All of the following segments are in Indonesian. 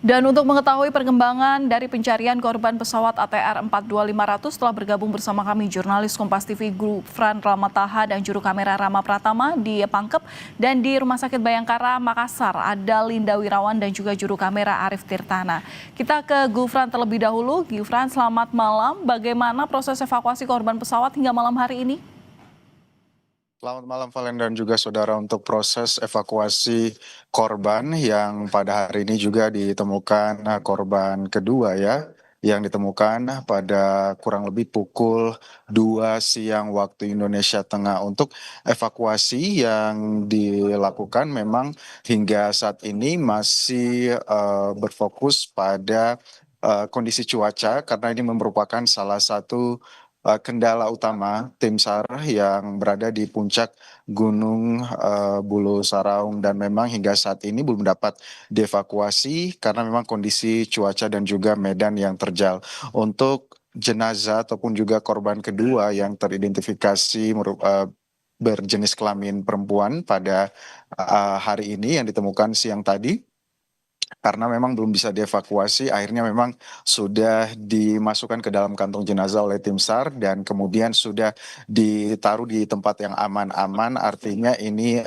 Dan untuk mengetahui perkembangan dari pencarian korban pesawat ATR 42500 telah bergabung bersama kami jurnalis Kompas TV Gufran Ramataha dan juru kamera Rama Pratama di Pangkep, dan di Rumah Sakit Bayangkara Makassar ada Linda Wirawan dan juga juru kamera Arif Tirtana. Kita ke Gufran terlebih dahulu. Gufran, selamat malam. Bagaimana proses evakuasi korban pesawat hingga malam hari ini? Selamat malam Valen dan juga saudara. Untuk proses evakuasi korban yang pada hari ini juga ditemukan korban kedua ya, yang ditemukan pada kurang lebih pukul 2 siang waktu Indonesia Tengah. Untuk evakuasi yang dilakukan memang hingga saat ini masih berfokus pada kondisi cuaca, karena ini merupakan salah satu kendala utama tim SAR yang berada di puncak Gunung Bulu Saraung, dan memang hingga saat ini belum dapat dievakuasi karena memang kondisi cuaca dan juga medan yang terjal. Untuk jenazah ataupun juga korban kedua yang teridentifikasi berjenis kelamin perempuan pada hari ini yang ditemukan siang tadi, karena memang belum bisa dievakuasi, akhirnya memang sudah dimasukkan ke dalam kantong jenazah oleh tim SAR dan kemudian sudah ditaruh di tempat yang aman-aman. Artinya ini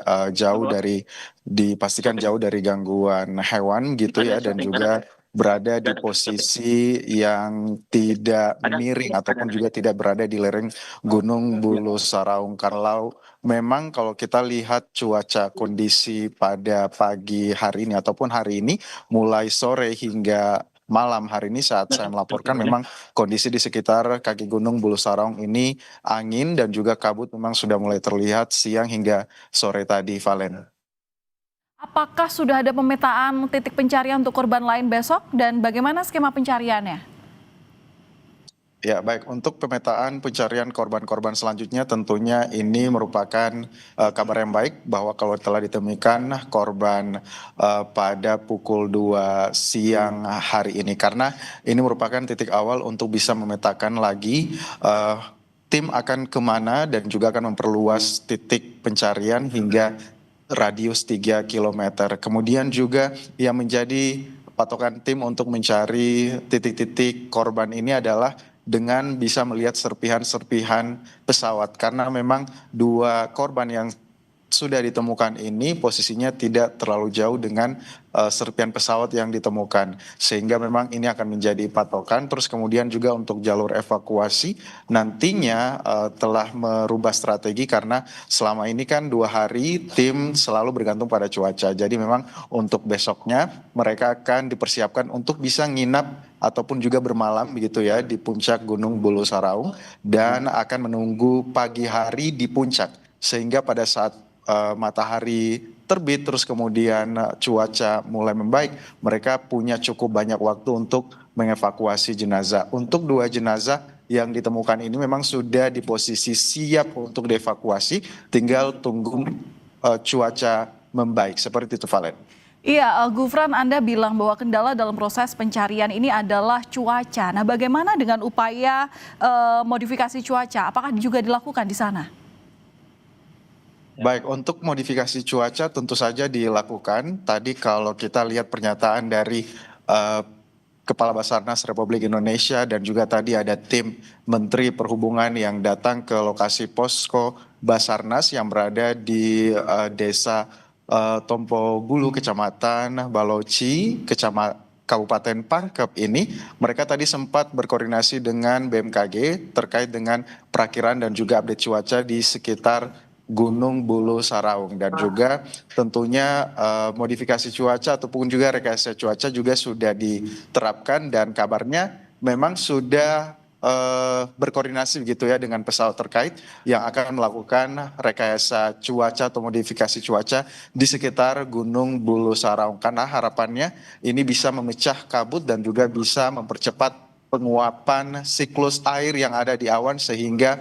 dipastikan jauh dari gangguan hewan gitu ya, dan juga berada di posisi yang tidak miring ataupun juga tidak berada di lereng Gunung Bulu Saraung. Kalau kita lihat cuaca kondisi pada pagi hari ini ataupun hari ini, mulai sore hingga malam hari ini saat saya melaporkan, memang kondisi di sekitar kaki Gunung Bulu Saraung ini angin dan juga kabut memang sudah mulai terlihat siang hingga sore tadi, Valen. Apakah sudah ada pemetaan titik pencarian untuk korban lain besok dan bagaimana skema pencariannya? Ya, baik. Untuk pemetaan pencarian korban-korban selanjutnya, tentunya ini merupakan kabar yang baik bahwa kalau telah ditemukan korban pada pukul 2 siang hari ini, karena ini merupakan titik awal untuk bisa memetakan lagi tim akan kemana dan juga akan memperluas titik pencarian hingga radius 3 kilometer. Kemudian juga yang menjadi patokan tim untuk mencari titik-titik korban ini adalah dengan bisa melihat serpihan-serpihan pesawat, karena memang dua korban yang sudah ditemukan ini posisinya tidak terlalu jauh dengan serpihan pesawat yang ditemukan, sehingga memang ini akan menjadi patokan. Terus kemudian juga untuk jalur evakuasi nantinya telah merubah strategi, karena selama ini kan 2 hari tim selalu bergantung pada cuaca. Jadi memang untuk besoknya mereka akan dipersiapkan untuk bisa nginap ataupun juga bermalam begitu ya di puncak Gunung Bulu Saraung, dan akan menunggu pagi hari di puncak, sehingga pada saat matahari terbit terus kemudian cuaca mulai membaik, mereka punya cukup banyak waktu untuk mengevakuasi jenazah. Untuk 2 jenazah yang ditemukan ini memang sudah di posisi siap untuk dievakuasi, tinggal tunggu cuaca membaik, seperti itu, Valen. Iya, Gufran, Anda bilang bahwa kendala dalam proses pencarian ini adalah cuaca. Nah, bagaimana dengan upaya modifikasi cuaca? Apakah juga dilakukan di sana? Baik, untuk modifikasi cuaca tentu saja dilakukan. Tadi kalau kita lihat pernyataan dari eh, Kepala Basarnas Republik Indonesia, dan juga tadi ada tim Menteri Perhubungan yang datang ke lokasi posko Basarnas yang berada di desa Tompobulu, Kecamatan Baloci, Kabupaten Pangkep ini. Mereka tadi sempat berkoordinasi dengan BMKG terkait dengan perakiran dan juga update cuaca di sekitar Gunung Bulu Saraung, dan juga tentunya modifikasi cuaca ataupun juga rekayasa cuaca juga sudah diterapkan, dan kabarnya memang sudah berkoordinasi begitu ya dengan pesawat terkait yang akan melakukan rekayasa cuaca atau modifikasi cuaca di sekitar Gunung Bulu Saraung, karena harapannya ini bisa memecah kabut dan juga bisa mempercepat penguapan siklus air yang ada di awan, sehingga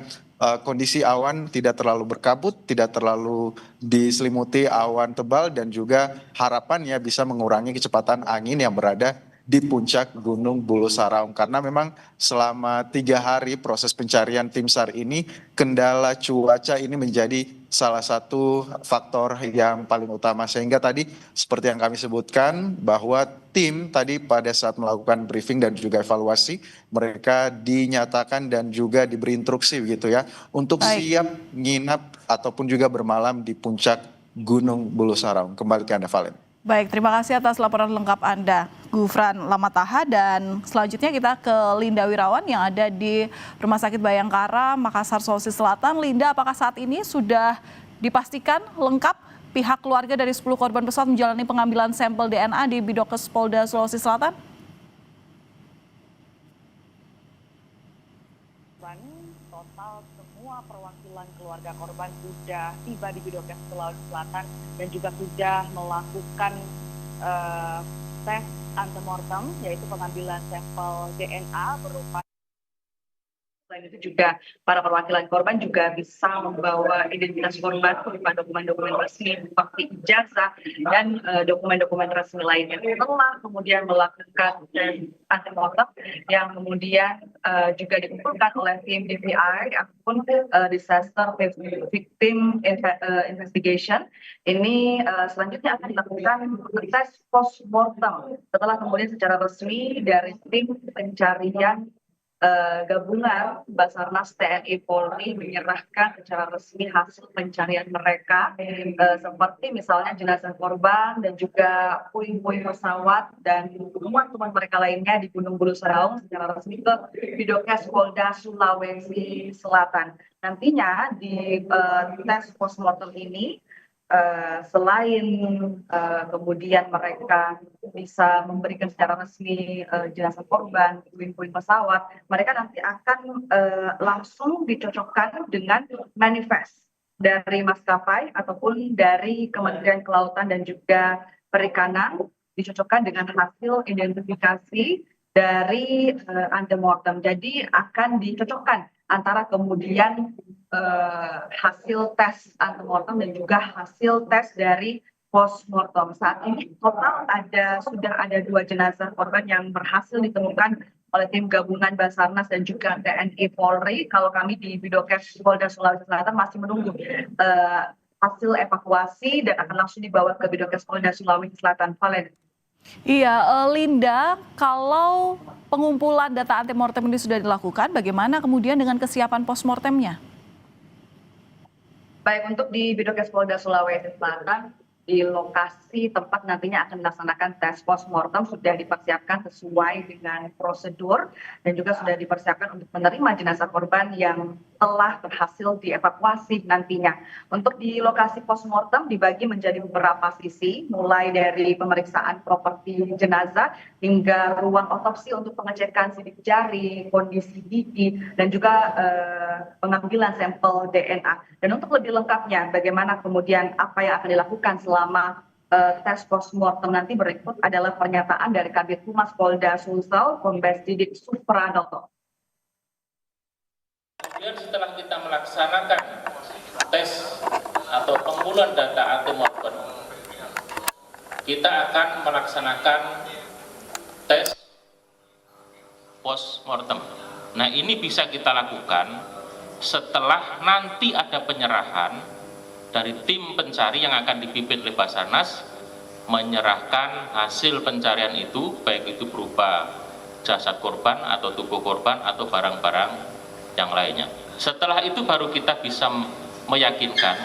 kondisi awan tidak terlalu berkabut, tidak terlalu diselimuti awan tebal, dan juga harapannya bisa mengurangi kecepatan angin yang berada di puncak Gunung Bulu Saraung. Karena memang selama 3 hari proses pencarian tim SAR ini, kendala cuaca ini menjadi salah satu faktor yang paling utama. Sehingga tadi seperti yang kami sebutkan bahwa tim tadi pada saat melakukan briefing dan juga evaluasi, mereka dinyatakan dan juga diberi instruksi gitu ya untuk Baik. siap nginap ataupun juga bermalam di puncak Gunung Bulu Saraung. Kembali ke Anda, Valen. Baik, terima kasih atas laporan lengkap Anda, Gufran Lamataha. Dan selanjutnya kita ke Linda Wirawan yang ada di Rumah Sakit Bayangkara, Makassar, Sulawesi Selatan. Linda, apakah saat ini sudah dipastikan lengkap pihak keluarga dari 10 korban pesawat menjalani pengambilan sampel DNA di Bidokes Polda Sulawesi Selatan? Total semua perwakilan keluarga korban sudah tiba di Bidokes Sulawesi Selatan dan juga sudah melakukan tes antemortem, yaitu pengambilan sampel DNA berupa. Selain itu juga para perwakilan korban juga bisa membawa identitas korban berupa dokumen-dokumen resmi seperti ijazah dan dokumen-dokumen resmi lainnya. Setelah kemudian melakukan antemortem yang kemudian juga dikumpulkan oleh tim DVI ataupun Disaster Victim Investigation, ini selanjutnya akan dilakukan tes postmortem setelah kemudian secara resmi dari tim pencarian gabungan Basarnas TNI Polri menyerahkan secara resmi hasil pencarian mereka, seperti misalnya jenazah korban dan juga puing-puing pesawat dan temuan-temuan mereka lainnya di Gunung Bulu Saraung secara resmi ke Bidokes Polda Sulawesi Selatan. Nantinya di tes postmortem ini, selain kemudian mereka bisa memberikan secara resmi jenazah korban, puing-puing pesawat, mereka nanti akan langsung dicocokkan dengan manifest dari maskapai ataupun dari Kementerian Kelautan dan juga Perikanan, dicocokkan dengan hasil identifikasi dari antemortem. Jadi akan dicocokkan antara kemudian hasil tes antemortem dan juga hasil tes dari postmortem. Saat ini total sudah ada 2 jenazah korban yang berhasil ditemukan oleh tim gabungan Basarnas dan juga TNI Polri. Kalau kami di Bidokes Polda Sulawesi Selatan masih menunggu hasil evakuasi dan akan langsung dibawa ke Bidokes Polda Sulawesi Selatan. Valen. Iya, Linda, kalau pengumpulan data antemortem ini sudah dilakukan, bagaimana kemudian dengan kesiapan postmortemnya? Baik, untuk di Bidokes Polda Sulawesi Selatan, di lokasi tempat nantinya akan dilaksanakan tes postmortem sudah dipersiapkan sesuai dengan prosedur dan juga sudah dipersiapkan untuk menerima jenazah korban yang telah berhasil dievakuasi nantinya. Untuk di lokasi postmortem dibagi menjadi beberapa sisi, mulai dari pemeriksaan properti jenazah hingga ruang otopsi untuk pengecekan sidik jari, kondisi gigi, dan juga pengambilan sampel DNA. Dan untuk lebih lengkapnya, bagaimana kemudian apa yang akan dilakukan selama tes postmortem nanti, berikut adalah pernyataan dari Kabid Humas Polda Sulsel, Kombes Didik Supranoto. Kemudian setelah kita melaksanakan tes atau pengumpulan data antemortem, kita akan melaksanakan tes postmortem. Nah, ini bisa kita lakukan setelah nanti ada penyerahan dari tim pencari yang akan dipimpin oleh Basarnas, menyerahkan hasil pencarian itu, baik itu berupa jasad korban atau tubuh korban atau barang-barang yang lainnya. Setelah itu baru kita bisa meyakinkan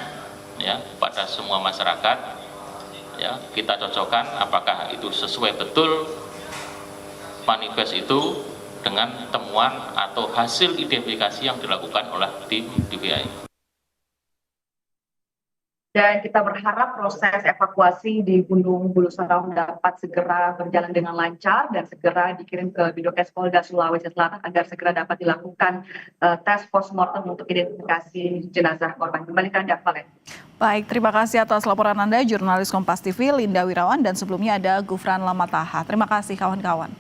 ya pada semua masyarakat, ya kita cocokkan apakah itu sesuai betul manifest itu dengan temuan atau hasil identifikasi yang dilakukan oleh tim DVI. Dan kita berharap proses evakuasi di Gunung Bulu Saraung dapat segera berjalan dengan lancar dan segera dikirim ke Bidokes Polda Sulawesi Selatan agar segera dapat dilakukan tes postmortem untuk identifikasi jenazah korban. Kembali ke Anda, Valen. Baik, terima kasih atas laporan Anda, jurnalis Kompas TV Linda Wirawan, dan sebelumnya ada Gufran Lamataha. Terima kasih kawan-kawan.